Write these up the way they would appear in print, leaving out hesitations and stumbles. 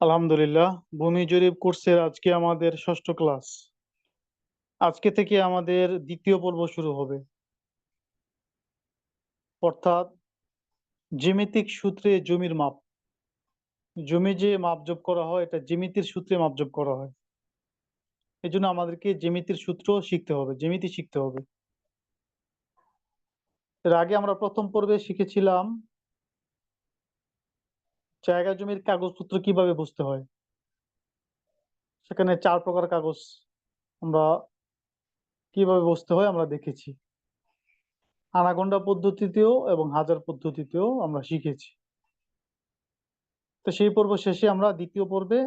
আলহামদুলিল্লাহ। ভূমি জরিপ কোর্সের আজকে আমাদের ষষ্ঠ ক্লাস। আজকে থেকে আমাদের দ্বিতীয় পর্ব শুরু হবে, অর্থাৎ জ্যামিতিক সূত্রে জমির মাপ। জমি যে মাপজোপ করা হয় এটা জ্যামিতির সূত্রে মাপজোপ করা হয়। এই জন্য আমাদেরকে জ্যামিতির সূত্র শিখতে হবে, জ্যামিতি শিখতে হবে। এর আগে আমরা প্রথম পর্বে শিখেছিলাম জায়গা জমির কাগজপত্র কিভাবে বুঝতে হয়। সেখানে 4 প্রকার কাগজ আমরা কিভাবে বুঝতে হয় আমরা দেখেছি। আনাগোন্ডা পদ্ধতিতেও এবং হাজার পদ্ধতিতেও আমরা শিখেছি। তো সেই পর্ব শেষে আমরা দ্বিতীয় পর্বে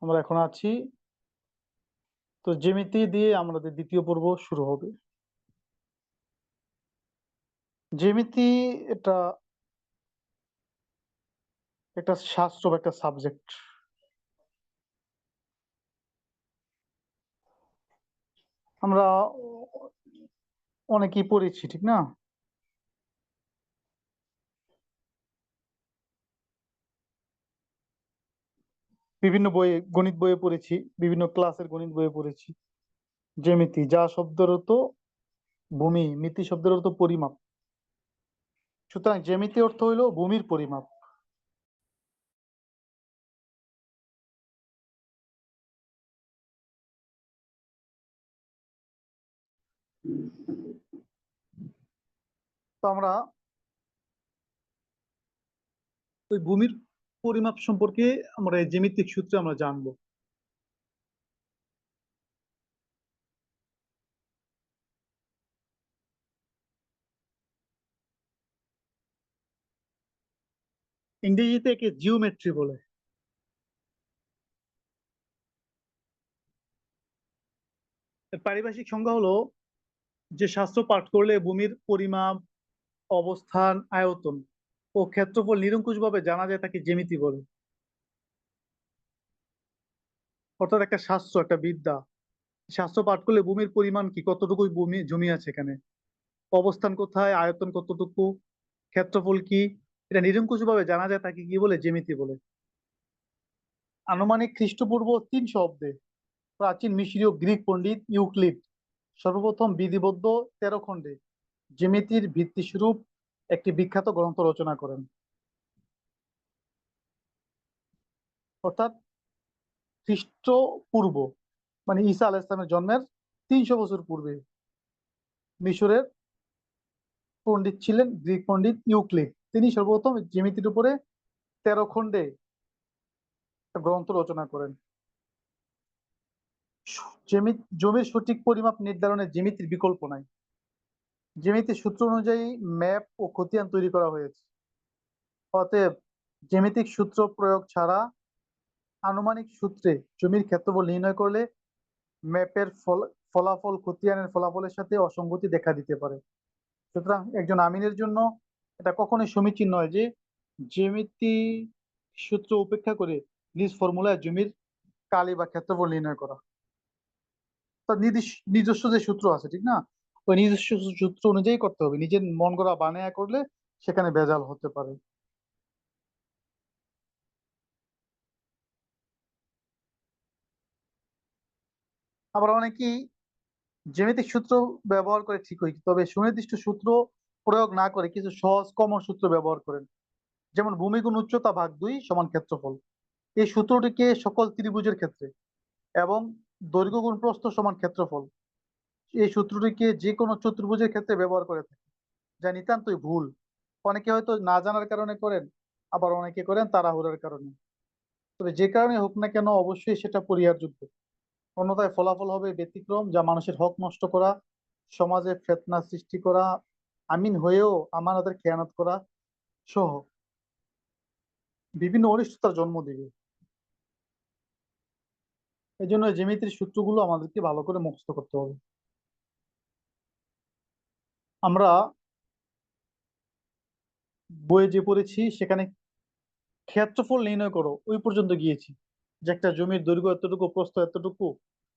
আমরা এখন আছি। তো জ্যামিতি দিয়ে আমাদের দ্বিতীয় পর্ব শুরু হবে। জ্যামিতি এটা একটা শাস্ত্র বা একটা সাবজেক্ট। আমরা অনেকেই পড়েছি, ঠিক না? বিভিন্ন বইয়ে, গণিত বইয়ে পড়েছি, বিভিন্ন ক্লাসের গণিত বইয়ে পড়েছি। জ্যামিতি যা শব্দের অর্থ ভূমি, মিতি শব্দের অর্থ পরিমাপ। সুতরাং জ্যামিতি অর্থ হইল ভূমির পরিমাপ। তো আমরা ওই ভূমির পরিমাপ সম্পর্কে আমরা এই জ্যামিতিক সূত্রে আমরা জানবো। ইংরেজিতে একে জিওমেট্রি বলে। এর পারিভাষিক সংজ্ঞা হলো যে শাস্ত্র পাঠ করলে ভূমির পরিমাপ, অবস্থান, আয়তন ও ক্ষেত্রফল নিরঙ্কুশভাবে জানা যায় তাকে জ্যামিতি বলে। অর্থাৎ একটা শাস্ত্র, একটা বিদ্যা। শাস্ত্র পাঠ করলে ভূমির পরিমাণ কি, কতটুকু ভূমি জমি আছে এখানে, অবস্থান কোথায়, আয়তন কতটুকু, ক্ষেত্রফল কি, এটা নিরঙ্কুশভাবে জানা যায় তাকে কি বলে, জ্যামিতি বলে। আনুমানিক খ্রিস্টপূর্ব 300 অব্দে প্রাচীন মিশরীয় গ্রিক পণ্ডিত ইউক্লিড সর্বপ্রথম বিধিবদ্ধ 13 খণ্ডে জ্যামিতির ভিত্তিস্বরূপ একটি বিখ্যাত গ্রন্থ রচনা করেন। অর্থাৎ খ্রিস্টপূর্ব মানে ঈসা আলাইহিস সালামের জন্মের 300 বছর পূর্বে মিশরের পণ্ডিত ছিলেন গ্রিক পণ্ডিত ইউক্লিড। তিনি সর্বপ্রথম জ্যামিতির উপরে 13 খণ্ডে একটা গ্রন্থ রচনা করেন। জমির সঠিক পরিমাপ নির্ধারণে জ্যামিতির বিকল্প নাই। জ্যামিতির সূত্র অনুযায়ী ম্যাপ ও খতিয়ান তৈরি করা হয়েছে। অতএব জ্যামিতিক সূত্র প্রয়োগ ছাড়া আনুমানিক সূত্রে জমির ক্ষেত্রফল নির্ণয় করলে ম্যাপের ফলাফল খতিয়ানের ফলাফলের সাথে অসঙ্গতি দেখা দিতে পারে। সুতরাং একজন আমিনের জন্য এটা কখনোই সমীচীন নয় যে জ্যামিতি সূত্র উপেক্ষা করে নিজ ফর্মুলায় জমির কালি বা ক্ষেত্রফল নির্ণয় করা। তার নিজস্ব যে সূত্র আছে, ঠিক না, ওই নিজস্ব সূত্র অনুযায়ী করতে হবে। নিজের মন গড়া বানায়া করলে সেখানে ভেজাল হতে পারে। আবার অনেকেই জ্যামিতিক সূত্র ব্যবহার করে ঠিকই, তবে সুনির্দিষ্ট সূত্র প্রয়োগ না করে কিছু সহজ কমন সূত্র ব্যবহার করেন। যেমন ভূমি গুণ উচ্চতা ভাগ 2 সমান ক্ষেত্রফল। এই সূত্রটিকে সকল ত্রিভুজের ক্ষেত্রে এবং দৈর্ঘ্য গুণ প্রস্থ সমান ক্ষেত্রফল, এই সূত্রটিকে যে কোনো চতুর্ভুজের ক্ষেত্রে ব্যবহার করে থাকে, যা নিতান্তই ভুল। অনেকে হয়তো না জানার কারণে করেন, আবার অনেকে করেন তাড়াহুড়ার কারণে। তবে যে কারণে হোক না কেন অবশ্যই সেটা পরিহারযোগ্য, অন্যথায় ফলাফল হবে ব্যতিক্রম, যা মানুষের হক নষ্ট করা, সমাজে ফিতনা সৃষ্টি করা, আমিন হয়েও আমানতের খেয়ানত করা সহ বিভিন্ন অনিষ্টতার জন্ম দিবে। এই জন্য জ্যামিতির সূত্রগুলো আমাদেরকে ভালো করে মুখস্থ করতে হবে। আমরা বইয়ে যে পড়েছি সেখানে ক্ষেত্রফল নির্ণয় করো ওই পর্যন্ত গিয়েছি, যে একটা জমির দৈর্ঘ্য এতটুকু, প্রস্থ এতটুকু,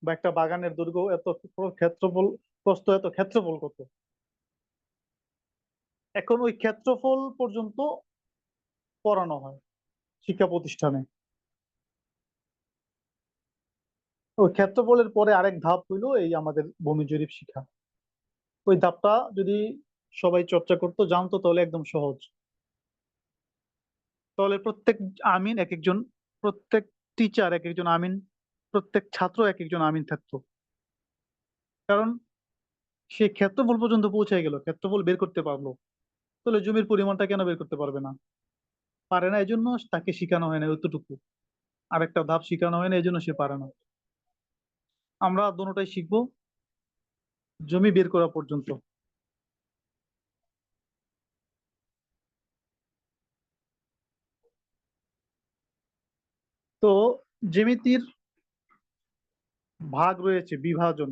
বা একটা বাগানের দৈর্ঘ্য এত, ক্ষেত্রফল প্রস্থ এত, ক্ষেত্রফল কত। এখন ওই ক্ষেত্রফল পর্যন্ত পড়ানো হয়। শিক্ষা প্রতিষ্ঠানে। ওই ক্ষেত্রফলের পরে আরেক ধাপ হইলো এই আমাদের ভূমি জরিপ শিখা। ওই ধাপটা যদি সবাই চর্চা করতো জানতো তাহলে একদম সহজ। তাহলে প্রত্যেক আমিন এক একজন, প্রত্যেক টিচার এক একজন আমিন, প্রত্যেক ছাত্র এক একজন আমিন থাকতো। কারণ সে ক্ষেত্রফল পর্যন্ত পৌঁছে গেল, ক্ষেত্রফল বের করতে পারলো, তাহলে জমির পরিমাণটা কেন বের করতে পারবে না? পারে না, এই জন্য তাকে শেখানো হয় না এতটুকু। আরেকটা ধাপ শেখানো হয় না, এই জন্য সে পারে না। আমরা দোনোটাই শিখবো জমি বের করা পর্যন্ত। তো জ্যামিতির ভাগ রয়েছে, বিভাজন।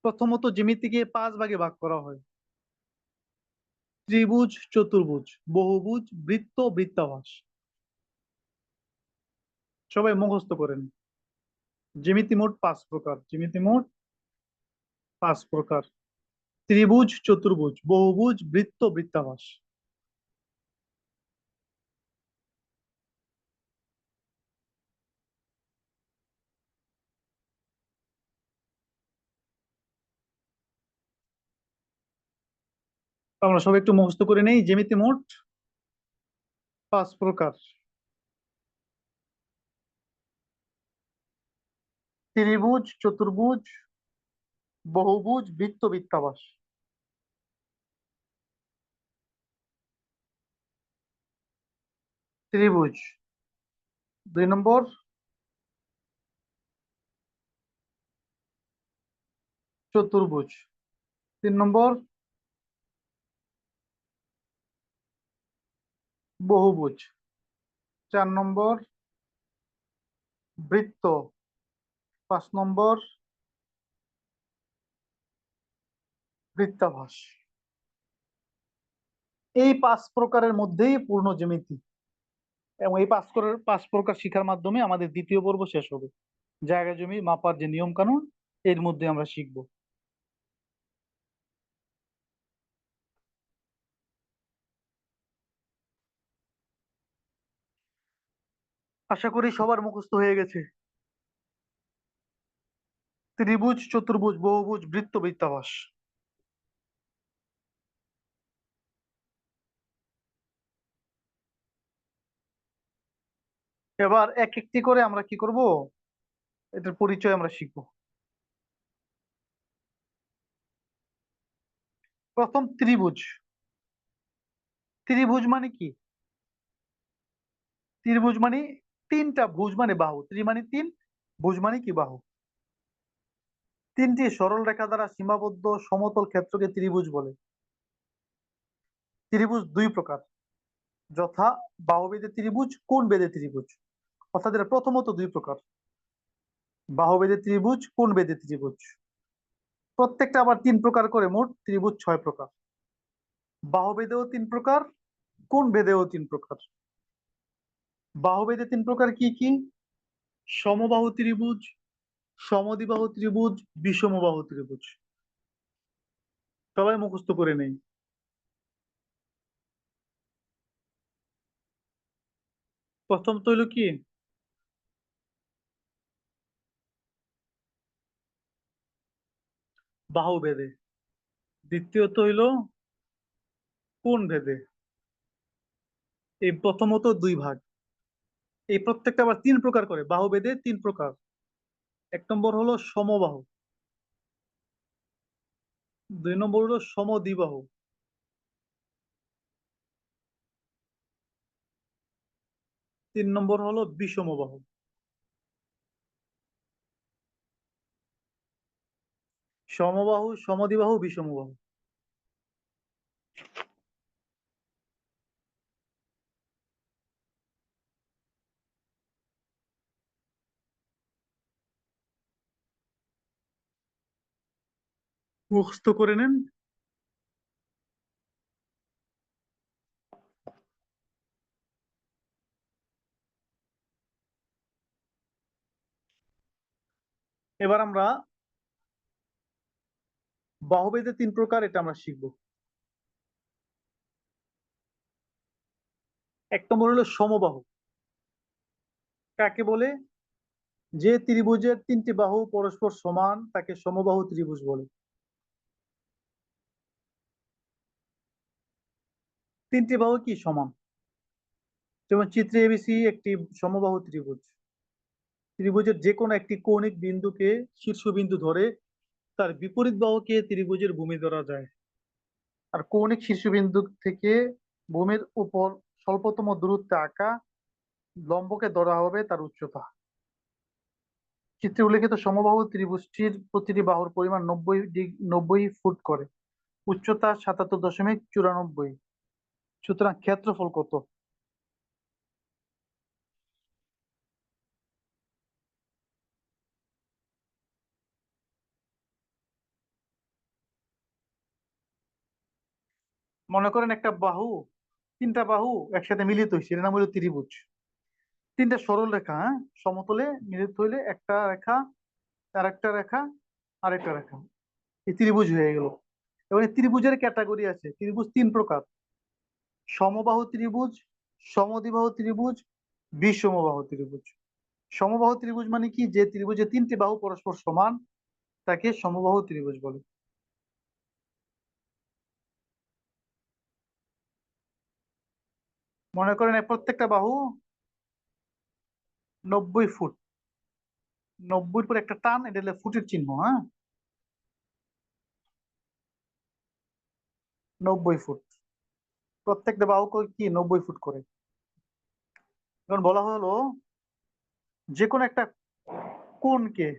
প্রথমত জ্যামিতিকে 5 ভাগে ভাগ করা হয়: ত্রিভুজ, চতুর্ভুজ, বহুভুজ, বৃত্ত, বৃত্তাভাস। সবাই মুখস্থ করেন। জ্যামিতি মোট 5 প্রকার। জ্যামিতি মোট 5 প্রকার: ত্রিভুজ, চতুর্ভুজ, বহুভুজ, বৃত্ত, বৃত্তাভাস। আমরা সবাই একটু মুখস্থ করে নেই। জ্যামিতি মোট 5 প্রকার: ত্রিভুজ, চতুর্ভুজ, বহুভুজ, বৃত্ত, বৃত্তাভাস। ত্রিভুজ 2 নম্বর, চতুর্ভুজ 3 নম্বর, বহুভুজ 4 নম্বর, বৃত্ত 5 নম্বর, বৃত্তাভাস। এই 5 প্রকারের মধ্যেই পূর্ণ জ্যামিতি। এবং এই 5 প্রকার শিখার মাধ্যমে আমাদের দ্বিতীয় পর্ব শেষ হবে। জায়গা জমি মাপার যে নিয়ম কানুন, এর মধ্যে আমরা শিখব। আশা করি সবার মুখস্থ হয়ে গেছে। ত্রিভুজ, চতুর্ভুজ, বহুভুজ, বৃত্ত, বৃত্তাভাস। এবার এক একটি করে আমরা কি করব, এটার পরিচয় আমরা শিখব। প্রথম ত্রিভুজ। ত্রিভুজ মানে কি? ত্রিভুজ মানে তিনটা ভুজ মানে বাহু, মানে তিন, ভুজ মানে কি বাহু। তিনটি সরল রেখা দ্বারা সীমাবদ্ধ সমতল ক্ষেত্রকে ত্রিভুজ বলে। ত্রিভুজ 2 প্রকার, যথা বাহুবেদে ত্রিভুজ, কোণ বেদে ত্রিভুজ। অর্থাৎ এটা প্রথমত 2 প্রকার: বাহুবেদে ত্রিভুজ, কোণ বেদে ত্রিভুজ। প্রত্যেকটা আবার 3 প্রকার করে, মোট ত্রিভুজ 6 প্রকার। বাহুবেদেও 3 প্রকার, কোণ ভেদেও 3 প্রকার। বাহুবেদে 3 প্রকার কি কি? সমবাহু ত্রিভুজ, সমদ্বিবাহু ত্রিভুজ, বিষমবাহু ত্রিভুজ। সবাই মুখস্থ করে নেই। প্রথম তো হইলো কি? বাহু ভেদে। দ্বিতীয়ত হইলো কোণ ভেদে। এই প্রথমত 2 ভাগ। এই প্রত্যেকটা আবার 3 প্রকার করে, বাহু ভেদে 3 প্রকার। 1 নম্বর হলো সমবাহু, 2 নম্বর হলো সমদ্বিবাহু, 3 নম্বর হলো বিষমবাহু। সমবাহু, সমদ্বিবাহু, বিষমবাহু। মুখস্থ করে নেন। এবার আমরা বাহুবেদে 3 প্রকার, এটা আমরা শিখবো। এক নম্বর হলো সমবাহু। কাকে বলে? যে ত্রিভুজের তিনটি বাহু পরস্পর সমান তাকে সমবাহু ত্রিভুজ বলে। তিনটি বাহু কি সমান? যেমন চিত্রে এবিসি একটি সমবাহু ত্রিভুজ। ত্রিভুজের যে কোনো একটি কৌণিক বিন্দুকে শীর্ষবিন্দু ধরে তার বিপরীত বাহুকে ত্রিভুজের ভূমি ধরা যায়। আর কৌণিক শীর্ষবিন্দু থেকে ভূমির উপর স্বল্পতম দূরত্বে আঁকা লম্বকে ধরা হবে তার উচ্চতা। চিত্রে উল্লেখিত সমবাহু ত্রিভুজটির প্রতিটি বাহুর পরিমাণ 90 ফুট করে, উচ্চতা 77.94। সুতরাং ক্ষেত্রফল কত? মনে করেন একটা বাহু, তিনটা বাহু একসাথে মিলিত হয়েছে, এর নাম হলো ত্রিভুজ। তিনটা সরল রেখা, হ্যাঁ, সমতলে মিলিত হইলে একটা রেখা, আরেকটা রেখা, আরেকটা রেখা, এই ত্রিভুজ হয়ে গেল। এবং এই ত্রিভুজের ক্যাটাগরি আছে। ত্রিভুজ তিন প্রকার: সমবাহু ত্রিভুজ, সমদ্বিবাহু ত্রিভুজ, বিষমবাহু ত্রিভুজ। সমবাহু ত্রিভুজ মানে কি? যে ত্রিভুজে তিনটি বাহু পরস্পর সমান তাকে সমবাহু ত্রিভুজ বলে। মনে করেন এই প্রত্যেকটা বাহু 90 ফুট, 90 পর একটা টান, এটা হলো ফুটের চিহ্ন, হ্যাঁ, 90 ফুট। প্রত্যেকটা বাহু কি 90 ফুট করে। এখন বলা হলো যে কোনো একটা কোণকে,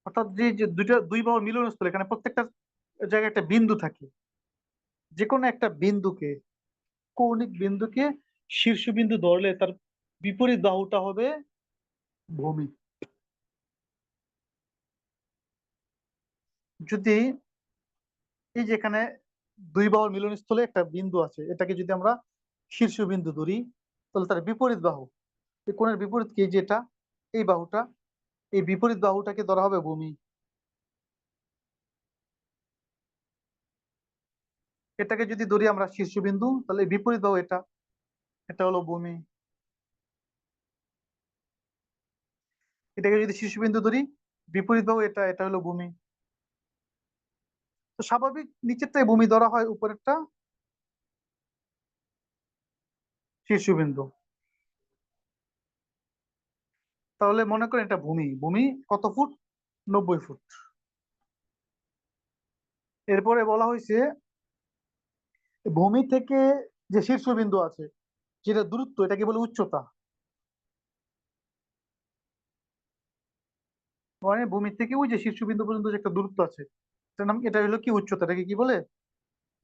অর্থাৎ যে যে দুই বাহুর মিলনস্থল, এখানে প্রত্যেকটা জায়গায় একটা বিন্দু থাকে। যে কোনো একটা বিন্দুকে, কৌণিক বিন্দুকে শীর্ষবিন্দু ধরলে তার বিপরীত বাহুটা হবে ভূমি। যদি এই যেখানে দুই বাহুর মিলনস্থলে একটা বিন্দু আছে, এটাকে যদি আমরা শীর্ষবিন্দু ধরি, তাহলে তার বিপরীত বাহু, এই কোণের বিপরীত কি, যেটা এই বাহুটা, এই বিপরীত বাহুটাকে ধরা হবে ভূমি। এটাকে যদি ধরি আমরা শীর্ষবিন্দু, তাহলে এই বিপরীত বাহু এটা, এটা হলো ভূমি। এটাকে যদি শীর্ষবিন্দু ধরি, বিপরীত বাহু এটা, এটা হলো ভূমি। তো স্বাভাবিক নিচেরটাই ভূমি ধরা হয়, উপরেরটা শীর্ষবিন্দু। তাহলে মনে করেন এটা ভূমি। ভূমি কত ফুট? 90 ফুট। এরপরে বলা হয়েছে ভূমি থেকে যে শীর্ষবিন্দু আছে, যেটা দূরত্ব, এটাকে বলে উচ্চতা। মানে ভূমি থেকে ওই যে শীর্ষবিন্দু পর্যন্ত যে একটা দূরত্ব আছে, এটার নাম, এটা হলো কি উচ্চতা, এটাকে কি বলে?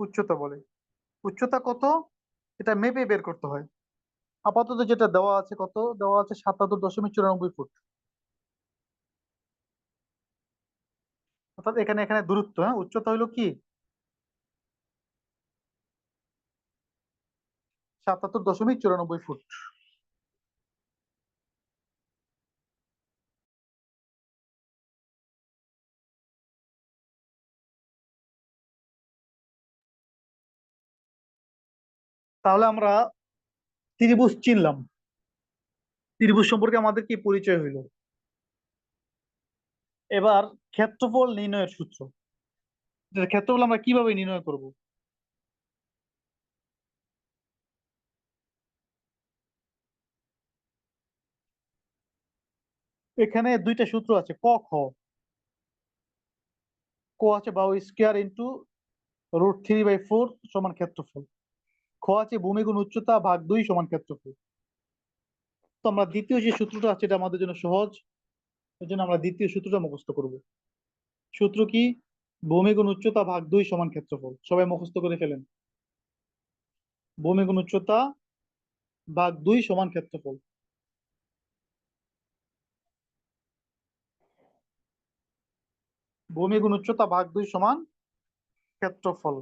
উচ্চতা বলে। উচ্চতা কত? এটা মেপে বের করতে হয়। আপাতত যেটা দেওয়া আছে, কত দেওয়া আছে? 77.94 ফুট। অর্থাৎ এখানে এখানে দূরত্ব, হ্যাঁ, উচ্চতা হলো কি 77.94 ফুট। তাহলে আমরা ত্রিভুজ চিনলাম। ত্রিভুজ সম্পর্কে আমাদের কি পরিচয় হইলো। এবার ক্ষেত্রফল নির্ণয়ের সূত্র। ক্ষেত্রফল আমরা কিভাবে নির্ণয় করব? এখানে দুইটা সূত্র আছে, ক খ। ক আছে বাহু স্কোয়ার ইন্টু √3/4 সমান ক্ষেত্রফল। খ আছে ভূমি গুণ উচ্চতা ভাগ 2 সমান ক্ষেত্রফল। তো আমরা দ্বিতীয় যে সূত্রটা আছে, এটা আমাদের জন্য সহজ, এর জন্য আমরা দ্বিতীয় সূত্রটা মুখস্থ করব। সূত্র কি? ভূমি গুণ উচ্চতা ভাগ 2 সমান ক্ষেত্রফল। সবাই মুখস্থ করে ফেলেন। ভূমি গুণ উচ্চতা ভাগ 2 সমান ক্ষেত্রফল। ভূমি গুণ উচ্চতা ভাগ 2 সমান ক্ষেত্রফল।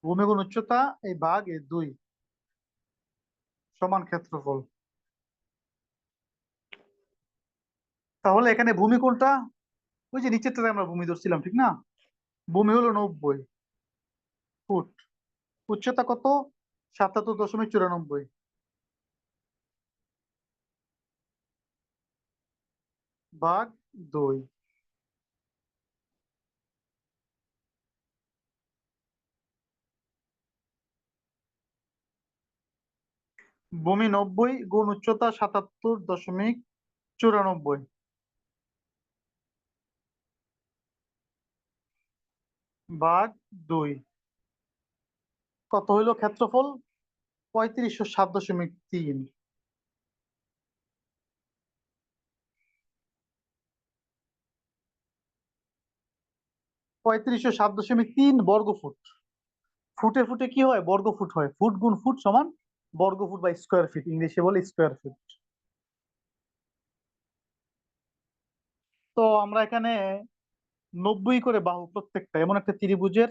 ভূমি গুণ উচ্চতা এই ভাগ এই 2 সমান ক্ষেত্রফল। তাহলে এখানে ভূমি কোনটা? ওই যে নিচেরটাতে আমরা ভূমি ধরছিলাম, ঠিক না? ভূমি হলো 90 ফুট। উচ্চতা কত? 77.94 ভাগ 2। ভূমি 90 গুণ উচ্চতা 77.94 ভাগ 2। কত হইল ক্ষেত্রফল? 3507.3। 3507.3 বর্গফুট। ফুটে ফুটে কি হয়? বর্গফুট হয়। ফুট গুণ ফুট সমান বর্গফুট বা স্কোয়ার ফিট, ইংলিশে বলে স্কোয়ার ফিট। তো আমরা এখানে 90 করে বাহু প্রত্যেকটা, এমন একটা ত্রিভুজের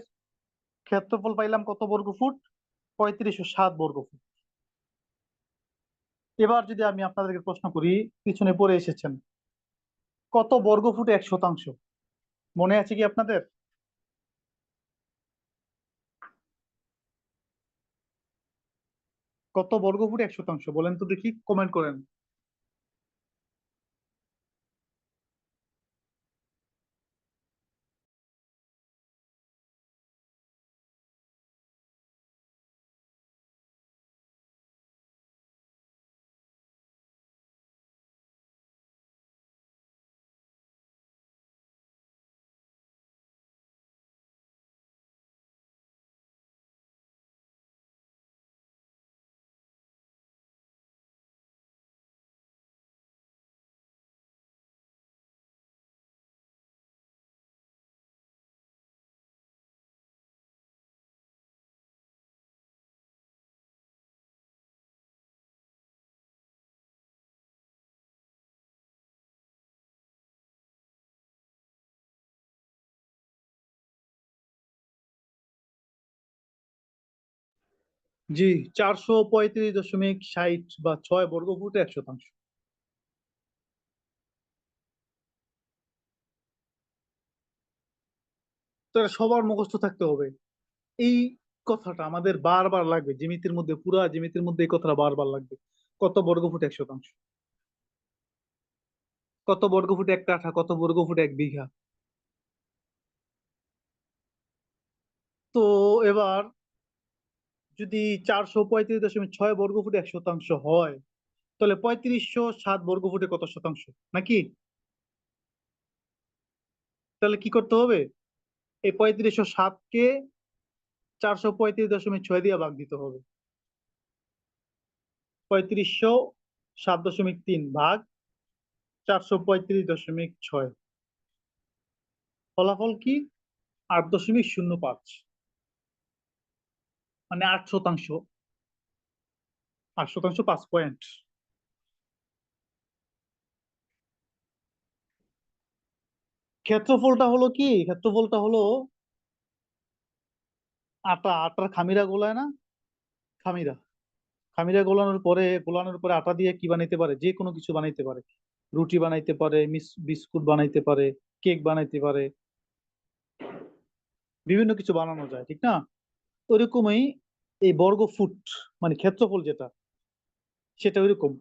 ক্ষেত্রফল পাইলাম কত বর্গফুট? 3507 বর্গফুট। এবার যদি আমি আপনাদেরকে প্রশ্ন করি, পিছনে পড়ে এসেছেন, কত বর্গফুট 1 শতাংশ? মনে আছে কি আপনাদের? কত বর্গফুট 1 শতাংশ বলেন তো দেখি, কমেন্ট করেন। জি, 435.60 বা 6 বর্গফুট 1 শতাংশ। তো এটা সবার মুখস্থ থাকতে হবে। এই কথাটা আমাদের বারবার লাগবে জ্যামিতির মধ্যে, পুরা জ্যামিতির মধ্যে এই কথাটা বারবার লাগবে। কত বর্গফুট 1 শতাংশ? কত বর্গফুট 1 কাঠা? কত বর্গফুট 1 বিঘা? তো এবার যদি 435.6 বর্গফুট 1 শতাংশ হয়, তাহলে 3507 বর্গফুটে কত শতাংশ, নাকি? তাহলে কি করতে হবে? এই 3507-কে 435.6 দিয়ে ভাগ দিতে হবে। 3507.3 ভাগ 435.6। ফলাফল কি? 8.05, মানে 8 শতাংশ। 8 শতাংশ 5 পয়েন্ট। ক্ষেত্রফলটা হলো কি? ক্ষেত্রফলটা হলো আটার খামিরা গোলায় না? খামিরা খামিরা গোলানোর পরে আটা দিয়ে কি বানাইতে পারে? যে কোনো কিছু বানাইতে পারে। রুটি বানাইতে পারে, বিস্কুট বানাইতে পারে, কেক বানাইতে পারে, বিভিন্ন কিছু বানানো যায়, ঠিক না? ওইরকমই এই বর্গফুট, মানে ক্ষেত্রফল যেটা, সেটা ওইরকম।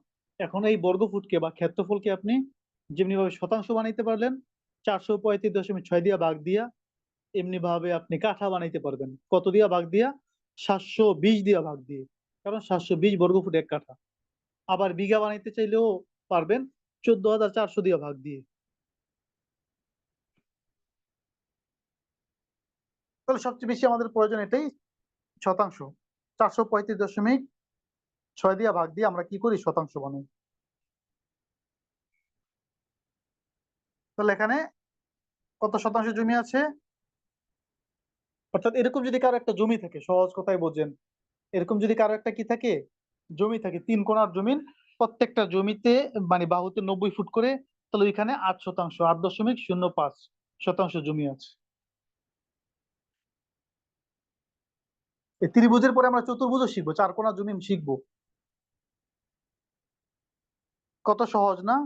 এখন এই বর্গফুটকে বা ক্ষেত্রফলকে আপনি যেমনি ভাবে শতাংশ বানাইতে পারলেন 435.6 দিয়া ভাগ দিয়া, এমনি ভাবে আপনি কাঠা বানাইতে পারবেন। কত দিয়া ভাগ দিয়া? 720 দিয়া ভাগ দিয়ে। কারণ 720 বর্গফুট 1 কাঠা। আবার বিঘা বানাইতে চাইলেও পারবেন, 14,400 দিয়া ভাগ দিয়ে। তাহলে সবচেয়ে বেশি আমাদের প্রয়োজন এটাই, শতাংশ। 435.6 দিয়া ভাগ দিয়ে আমরা কি করি? শতাংশ বানাই। তাহলে এখানে কত শতাংশ জমি আছে? অর্থাৎ এরকম যদি কারো একটা জমি থাকে, সহজ কথায় বোঝেন, এরকম যদি কারো একটা কি থাকে, জমি থাকে, 3 কোণার জমিন, প্রত্যেকটা জমিতে মানে বাহুতে 90 ফুট করে, তাহলে ওইখানে 8 শতাংশ, 8.05 শতাংশ জমি আছে। এই ত্রিভুজের পরে আমরা চতুর্ভুজও শিখবো, 4 কোণার জমি শিখবো। কত সহজ না?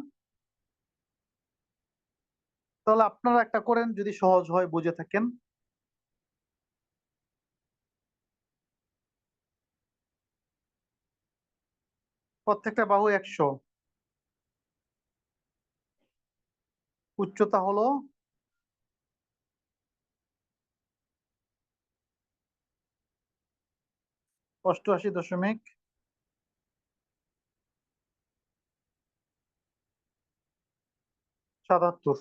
তাহলে আপনারা একটা করেন যদি সহজ হয়, বুঝে থাকেন। প্রত্যেকটা বাহু 100, উচ্চতা হলো 88.77।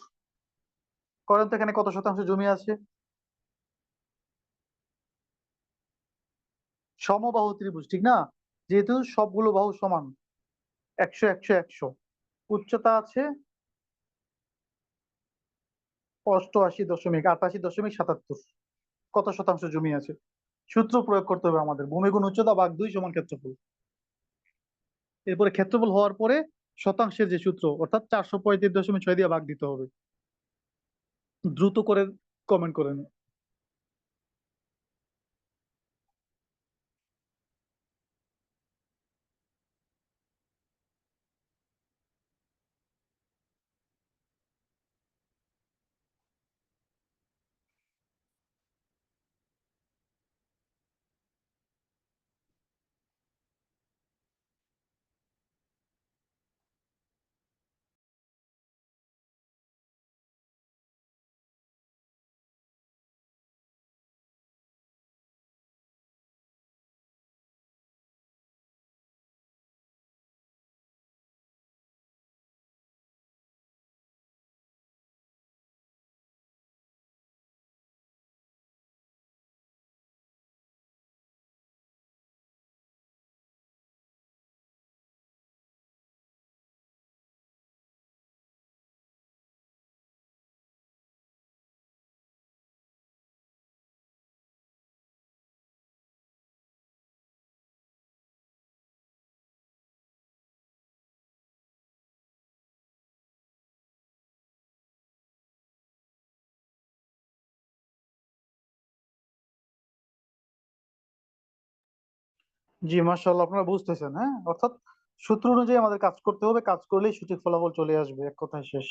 করেন তো, এখানে কত শতাংশ জমি আছে? সমবাহু ত্রিভুজ, ঠিক না? যেহেতু সবগুলো বাহু সমান, 100 100 100। উচ্চতা আছে 88.77। কত শতাংশ জমি আছে? সূত্র প্রয়োগ করতে হবে আমাদের, ভূমি গুণ উচ্চতা ভাগ 2 সমান ক্ষেত্রফল। এরপরে ক্ষেত্রফল হওয়ার পরে শতাংশের যে সূত্র, অর্থাৎ 435.6 দিয়ে ভাগ দিতে হবে। দ্রুত করে কমেন্ট করেন। জি, মাশাআল্লাহ, আপনারা বুঝতেছেন। হ্যাঁ, অর্থাৎ সূত্র অনুযায়ী আমাদের কাজ করতে হবে, কাজ করলেই সঠিক ফলাফল চলে আসবে, এক কথায় শেষ।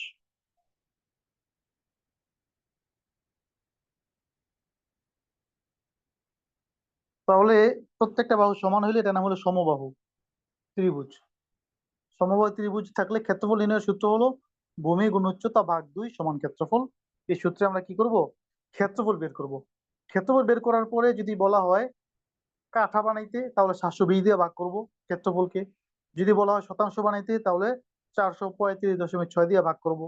তাহলে প্রত্যেকটা বাহু সমান হইলে এটা নাম হলো সমবাহু ত্রিভুজ। সমবাহু ত্রিভুজ থাকলে ক্ষেত্রফল নির্ণয়ের সূত্র হলো ভূমি গুণ উচ্চতা ভাগ 2 সমান ক্ষেত্রফল। এই সূত্রে আমরা কি করব? ক্ষেত্রফল বের করব। ক্ষেত্রফল বের করার পরে যদি বলা হয় কাঠা বানাইতে, তাহলে 720 দিয়ে ভাগ করব ক্ষেত্রফলকে। যদি বলা হয় শতাংশ বানাইতে, তাহলে 435.6 দিয়ে ভাগ করব।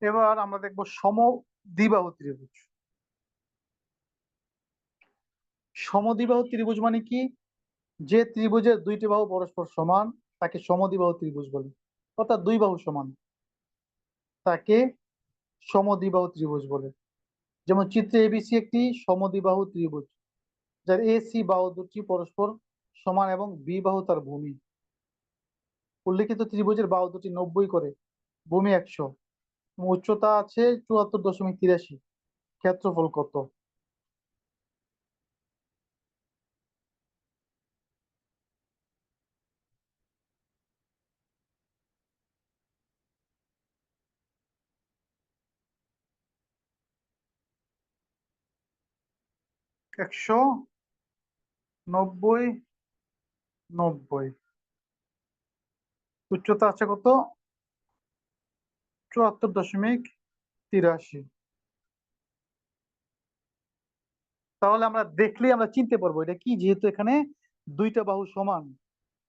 এবার আমরা দেখব সমদ্বিবাহু ত্রিভুজ। সমদ্বিবাহু ত্রিভুজ মানে কি? যে ত্রিভুজের দুইটি বাহু পরস্পর সমান তাকে সমদ্বিবাহু ত্রিভুজ বলে। অর্থাৎ দুই বাহু সমান তাকে সমদ্বিবাহু ত্রিভুজ বলে। যেমন চিত্রে এবিসি একটি সমদ্বিবাহু ত্রিভুজ, যার এসি বাহু দুটি পরস্পর সমান এবং বি বাহু তার ভূমি। উল্লেখিত ত্রিভুজের বাহু দুটি 90 করে, ভূমি 100, উচ্চতা আছে 74.83। ক্ষেত্রফল কত? একশো নব্বই 90। উচ্চতা আছে কত? 74.83। তাহলে আমরা দেখলেই আমরা চিনতে পারবো এটা কি, যেহেতু এখানে দুইটা বাহু সমান,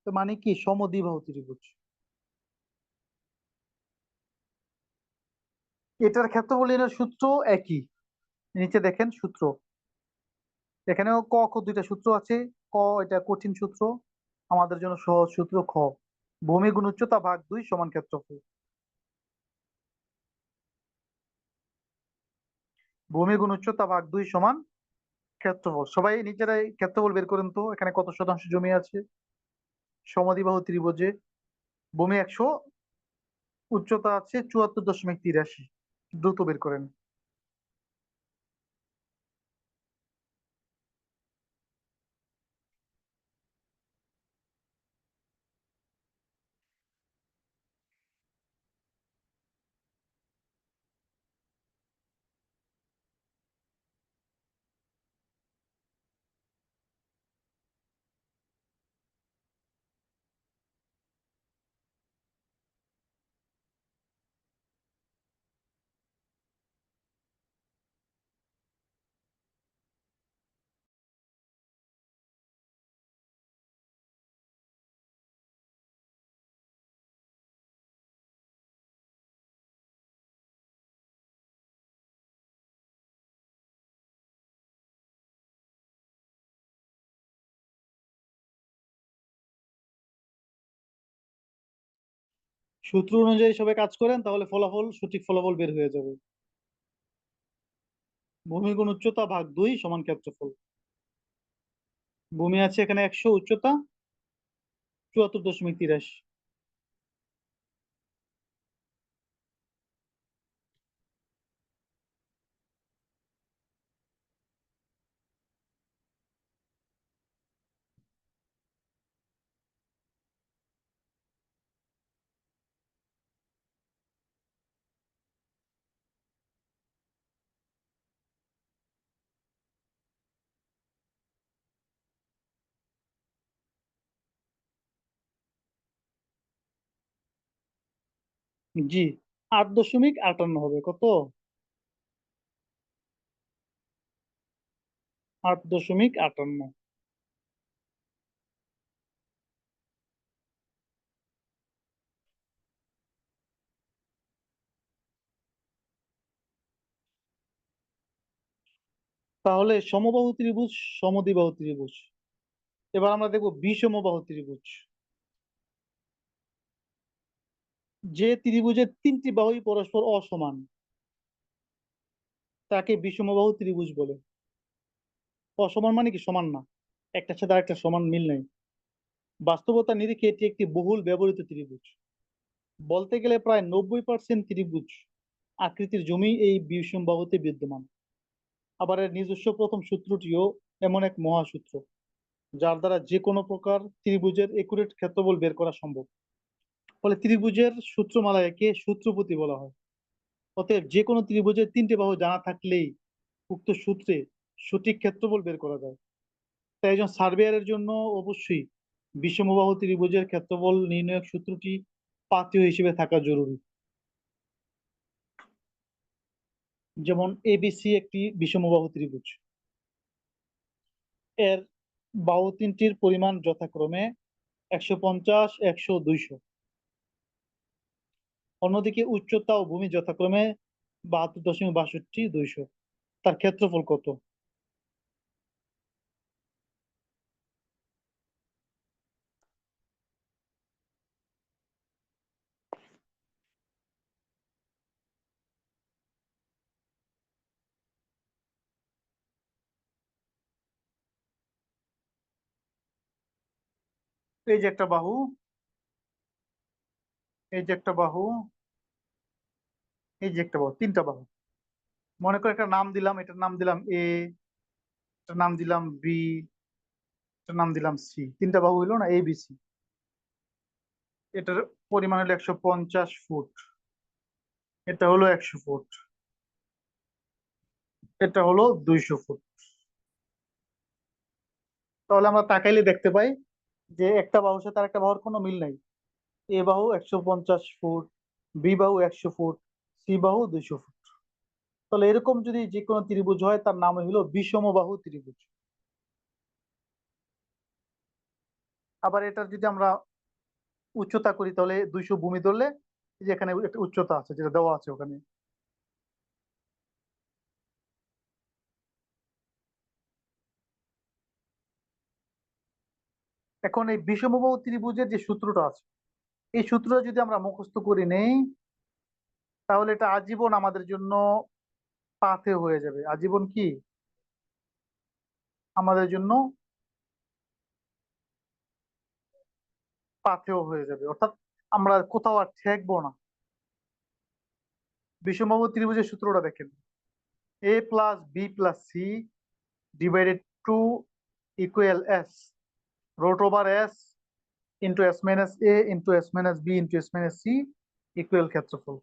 তো মানে কি সমদ্বিবাহু ত্রিভুজ। এটার ক্ষেত্রফল এর সূত্র একই। নিচে দেখেন সূত্র, এখানেও ক খ দুইটা সূত্র আছে। ক এটা কঠিন সূত্র, আমাদের জন্য সহজ সূত্র খ। ভূমি গুণ উচ্চতা ভাগ 2 সমান ক্ষেত্রফল। ভূমি গুণ উচ্চতা ভাগ 2 সমান ক্ষেত্রফল সবাই নিজেরাই ক্ষেত্রফল বের করেন তো, এখানে কত শতাংশ জমি আছে সমদ্বিবাহু ত্রিভুজে? ভূমি 100, উচ্চতা আছে 74.83, দ্রুত বের করেন। সূত্র অনুযায়ী সবাই কাজ করেন, তাহলে ফলাফল সঠিক ফলাফল বের হয়ে যাবে। ভূমি গুণ উচ্চতা ভাগ 2 সমান ক্ষেত্রফল। ভূমি আছে এখানে 100, উচ্চতা 74.83। জি, 8.58 হবে কত? 8.58। তাহলে সমবাহু ত্রিভুজ, সমদ্বিবাহু ত্রিভুজ। এবার আমরা দেখবো বিষমবাহু ত্রিভুজ। যে ত্রিভুজের 3টি বাহুই পরস্পর অসমান তাকে বিষমবাহু ত্রিভুজ বলে। অসমান মানে কি সমান না, একটার সাথে আরেকটা সমান মিল নেই। বাস্তবতা নিরিখে এটি একটি বহুল ব্যবহৃত ত্রিভুজ। বলতে গেলে প্রায় 90% ত্রিভুজ আকৃতির জমি এই বিষমবাহুতে বিদ্যমান। আবার এর নিজস্ব প্রথম সূত্রটিও এমন এক মহাসূত্র যার দ্বারা যে কোনো প্রকার ত্রিভুজের একুরেট ক্ষেত্রফল বের করা সম্ভব। ফলে ত্রিভুজের সূত্রমালা একে সূত্রপতি বলা হয়। অতএব যে কোনো ত্রিভুজের 3টে বাহু জানা থাকলেই উক্ত সূত্রে সঠিক ক্ষেত্রফল বের করা যায়। তাই একজন সার্ভেয়ারের জন্য অবশ্যই বিষমবাহু ত্রিভুজের ক্ষেত্রফল নির্ণয়ের সূত্রটি পাথেয় হিসেবে থাকা জরুরি। যেমন এবিসি একটি বিষমবাহু ত্রিভুজ। এর বাহু তিনটির পরিমাণ যথাক্রমে 150, 100, 200। অন্যদিকে উচ্চতা ও ভূমি যথাক্রমে 72.62, 200। তার ক্ষেত্রফল কত? এই যে একটা বাহু, এই যে একটা বাহু, এই যে একটা বাহু, 3টা বাহু। মনে করে একটা নাম দিলাম, এটার নাম দিলাম এ, এটার নাম দিলাম বি, এটার নাম দিলাম সি। 3টা বাহু হইলো না, এ বি সি। এটার পরিমাণ হলো 150 ফুট, এটা হলো 100 ফুট, এটা হলো 200 ফুট। তাহলে আমরা তাকাইলে দেখতে পাই যে একটা বাহুর সাথে আরেকটা বাহুর কোনো মিল নাই। এ বাহু 150 ফুট, বি বাহু 100 ফুট, সি বাহু 200 ফুট। তাহলে এরকম যদি যে কোনো ত্রিভুজ হয় তার নাম হলো বিষমবাহু ত্রিভুজ। আবার এটার যদি আমরা উচ্চতা করি তাহলে 200 ভূমি ধরলে এই যে এখানে একটা উচ্চতা আছে যেটা দেওয়া আছে ওখানে। এখন এই বিষমবাহু ত্রিভুজের যে সূত্রটা আছে, এই সূত্রটা যদি আমরা মুখস্থ করে নেই তাহলে এটা আজীবন আমাদের জন্য পাথেয় হয়ে যাবে। আজীবন কি? আমাদের জন্য পাথেয় হয়ে যাবে, অর্থাৎ আমরা কোথাও আর ঠেকবো না। বিষমবাহু ত্রিভুজের সূত্রটা দেখেন, A plus B plus C divided two equal S root over S into S minus A into S minus B into S minus C equal ক্ষেত্রফল।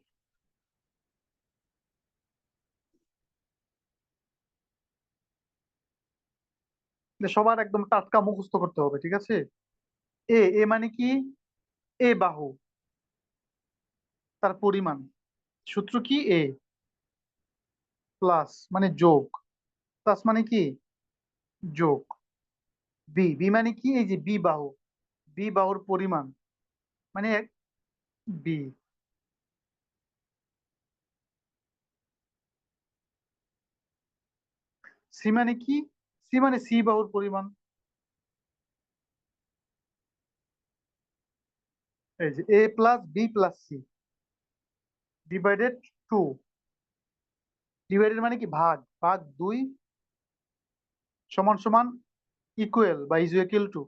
এটা সবার একদম টাটকা মুখস্থ করতে হবে, ঠিক আছে? এ এ মানে কি? এ বাহু, তার পরিমাণ। সূত্র কি? এ প্লাস মানে যোগ, প্লাস মানে কি? যোগ। বি বি মানে কি? এই যে বি বাহু, বি বাহুর পরিমাণ মানে বি। সি মানে কি? সি মানে সি বাহুর পরিমাণ। এই যে A plus B plus C divided two, divided মানে কি? ভাগ, ভাগ দুই সমান সমান ইকুয়াল বা is equal to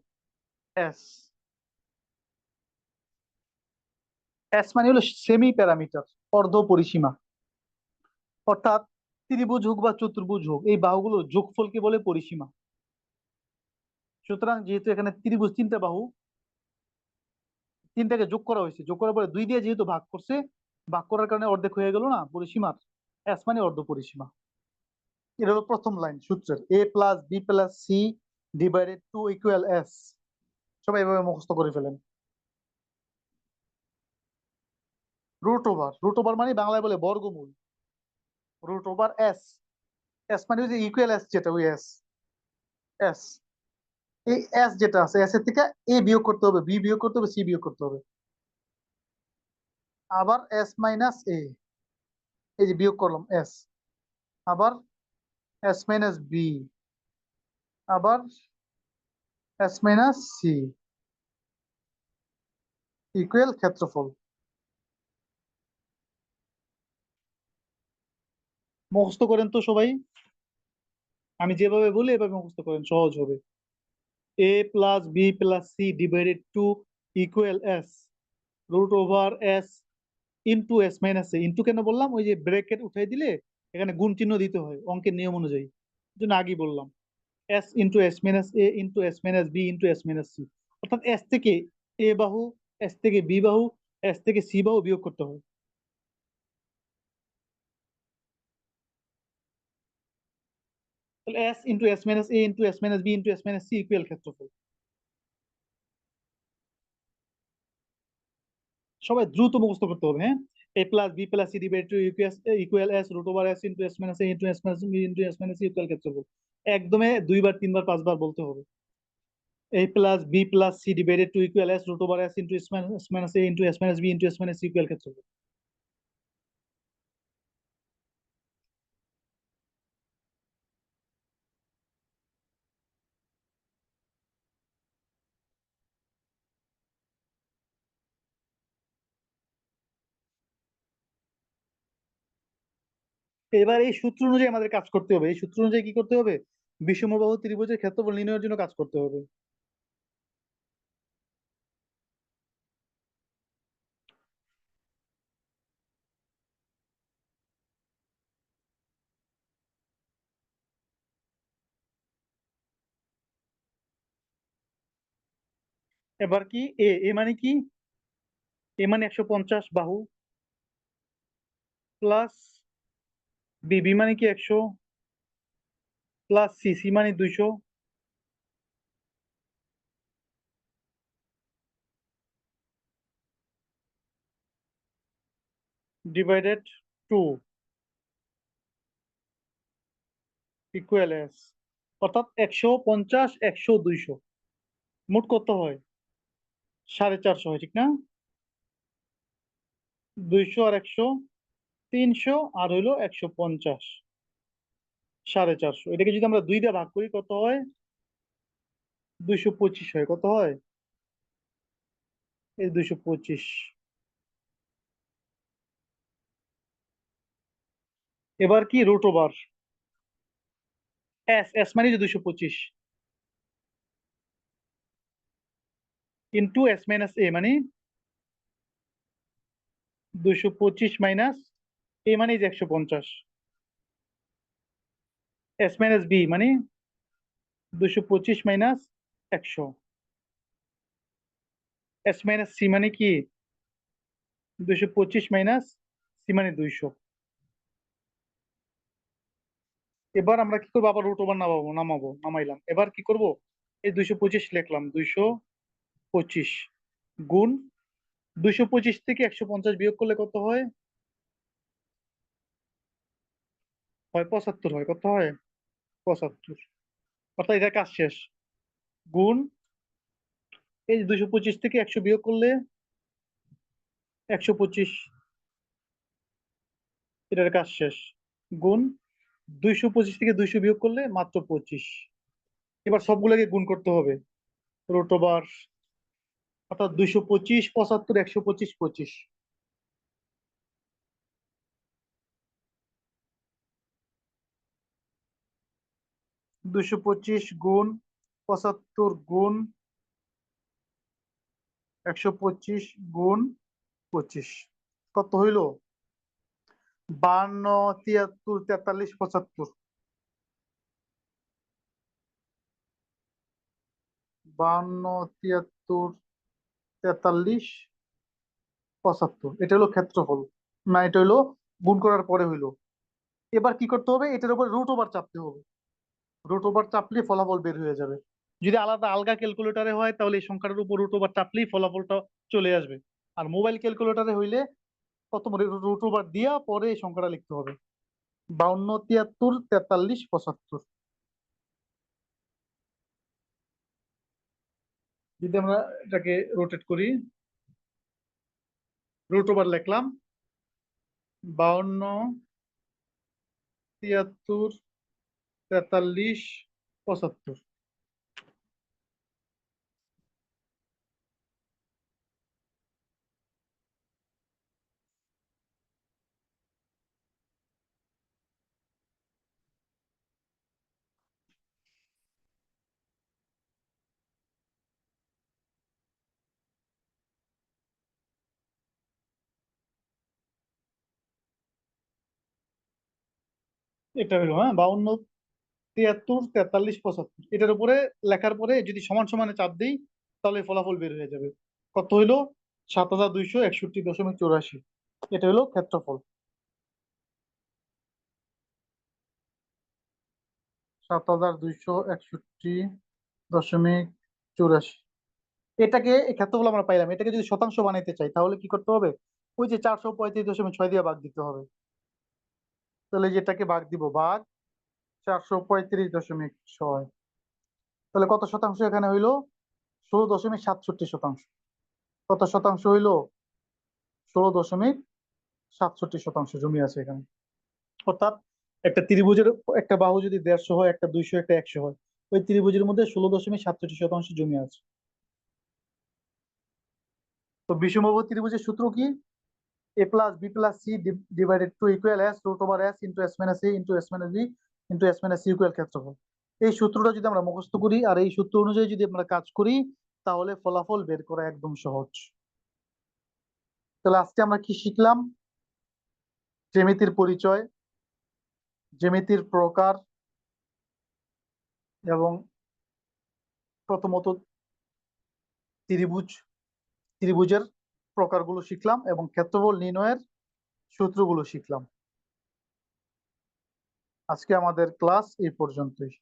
S. S মানে হলো সেমি প্যারামিটার, অর্ধ পরিসীমা। অর্থাৎ ত্রিভুজ হোক বা চতুর্ভুজ হোক, এই বাহুগুলোর যোগফলকে বলে পরিসীমা। সুতরাং যেহেতু এখানে ত্রিভুজ তিনটা বাহু, তিনটাকে যোগ করা হয়েছে, যোগ করার পরে দুই দিয়ে যেহেতু ভাগ করছে, ভাগ করার কারণে অর্ধেক হয়ে গেল না পরিসীমার, এস মানে অর্ধ পরিসীমা। এটা হলো প্রথম লাইন সূত্রের, A plus B plus C divided two equal S. সবাই এভাবে মুখস্থ করে ফেলেন। রুট ওভার, রুট ওভার মানে বাংলায় বলে বর্গমূল। রুট ওভার এস, এস মানে ওই যে ইকুয়াল এস, যেটা ওই এস, এস। এই এস যেটা আছে, এস এর থেকে এ বিয়োগ করতে হবে, বি বিয়োগ করতে হবে, সি বিয়োগ করতে হবে। আবার এস মাইনাস এ, এই যে বিয়োগ করলাম এস। আবার এস মাইনাস বি, আবার এস মাইনাস সি ইকুয়াল ক্ষেত্রফল। মুখস্থ করেন তো সবাই, আমি যেভাবে বলি এভাবে মুখস্থ করেন, সহজ হবে। A plus B plus C divided two equal S root over S into S minus A. Into কেন বললাম? ওই যে ব্রেকেট উঠাই দিলে এখানে গুণ চিহ্ন দিতে হয় অঙ্কের নিয়ম অনুযায়ী, এই জন্য আগেই বললাম। S into S minus A into S minus B into S minus C. অর্থাৎ এস থেকে এ বাহু, এস থেকে বি বাহু, এস থেকে সি বাহু বিয়োগ করতে হবে। তাহলে S into S minus A into S minus B into S minus C equal ক্ষেত্রফল। সবাই দ্রুত মুখস্থ করতে হবে, হ্যাঁ? A plus B plus C divide two equal S root over S into S minus A into S minus B into S minus C equal ক্ষেত্রফল। একদমে দুইবার তিনবার পাঁচবার বলতে হবে। a plus b plus c divided to equal s root over s into s minus a into s minus b into s minus c equal ক্ষেত্রফল। এবার এই সূত্র অনুযায়ী আমাদের কাজ করতে হবে। এই সূত্র অনুযায়ী কি করতে হবে? বিষমবাহু ত্রিভুজের ক্ষেত্রফল নির্ণয়ের জন্য কাজ করতে হবে। এবার কি এ এ মানে কি? এ মানে 150 বাহু, প্লাস বি বি মানে কি 100, প্লাস সি সি মানে 200 ডিভাইডেড টু ইকুয়াল এস। অর্থাৎ 150 100 200 মোট কত হয়? 450 হয়, ঠিক না? 200 আর 100 300, আর হইলো 150, 450। এটাকে যদি আমরা 2 দিয়ে ভাগ করি কত হয়? 225 হয়। কত হয়? এই 225। এবার কি? রুট ওভার এস এস মানে 225 ইন্টু এস মাইনাস এ মানে 225 মাইনাস এ মানে 150, এস মাইনাস বি মানে 225 মাইনাস 100, এস মাইনাস সি মানে কি 225 মাইনাস সি মানে 200। এবার আমরা কি করবো, আবার রুট ওভার নামাইলাম। এবার কি করব, এই 225 লিখলাম, 225 গুণ 225 থেকে 150 বিয়োগ করলে কত হয়, 75 হয়। কত হয়, 75। অর্থাৎ এটা কাজ শেষ। গুণ এই 225 থেকে 100 বিয়োগ করলে 125, এটার কাজ শেষ। গুণ 225 থেকে 200 বিয়োগ করলে মাত্র 25। এবার সবগুলোকে গুণ করতে হবে, রুট ওভার, অর্থাৎ 225, 75, 125, 25। 225 গুণ 75 গুণ 125 গুণ 25 কত হইল, 52, 73, 43, 75। 52, 73, 43, 75, এটা হলো ক্ষেত্রফল। না, এটা হলো গুণ করার পরে হইলো। এবার কি করতে হবে, এটার উপর রুট ওভার চাপতে হবে। রুট ওভার চাপলে ফলাফল বের হয়ে যাবে। যদি আলাদা আলগা ক্যালকুলেটরে হয় তাহলে এই সংখ্যাটার উপর রুট ওভার চাপলেই ফলাফলটা চলে আসবে। আর মোবাইল ক্যালকুলেটরে হইলে প্রথম রুট ওভার দিয়া পরে এই সংখ্যাটা লিখতে হবে, 52, 73, 43, 75। যদি আমরা এটাকে রোটেট করি, রুট ওভার লিখলাম 52, 73, 43, 75। এটা হলো, হ্যাঁ, 52, 73, 43, 75, এটার উপরে লেখার পরে যদি সমান সমানে চাপ দিই তাহলে ফলাফল বের হয়ে যাবে। কত হইলো, 7261.84। এটা হলো ক্ষেত্রফল, 7261.84। এটাকে এই ক্ষেত্রফল আমরা পাইলাম, এটাকে যদি শতাংশ বানাইতে চাই তাহলে কি করতে হবে, ওই যে 435.6 দিয়ে ভাগ দিতে হবে। তাহলে যেটাকে ভাগ দিব, ভাগ 435.6, তাহলে কত শতাংশ এখানে হইলো, 16.67%। কত শতাংশ হইলো, 16.67% জমি আছে এখানে। অর্থাৎ একটা ত্রিভুজের একটা বাহু যদি 150 হয়, একটা 200, একটা 100 হয়, ওই ত্রিভুজের মধ্যে 16.67% জমি আছে। তো বিষমবাহু ত্রিভুজের সূত্র কি, a plus B plus C divided two equal S root over S into S minus A into S minus B into S minus C equal ক্ষেত্রফল। এই সূত্রটা যদি আমরা মুখস্থ করি আর এই সূত্র অনুযায়ী যদি আমরা কাজ করি তাহলে ফলাফল বের করা একদম সহজ। তাহলে আজকে আমরা কি শিখলাম, জ্যামিতির পরিচয়, জ্যামিতির প্রকার, এবং প্রথমত ত্রিভুজ, ত্রিভুজের প্রকারগুলো শিখলাম এবং ক্ষেত্রফল নির্ণয়ের সূত্রগুলো শিখলাম। আজকে আমাদের ক্লাস এই পর্যন্তই।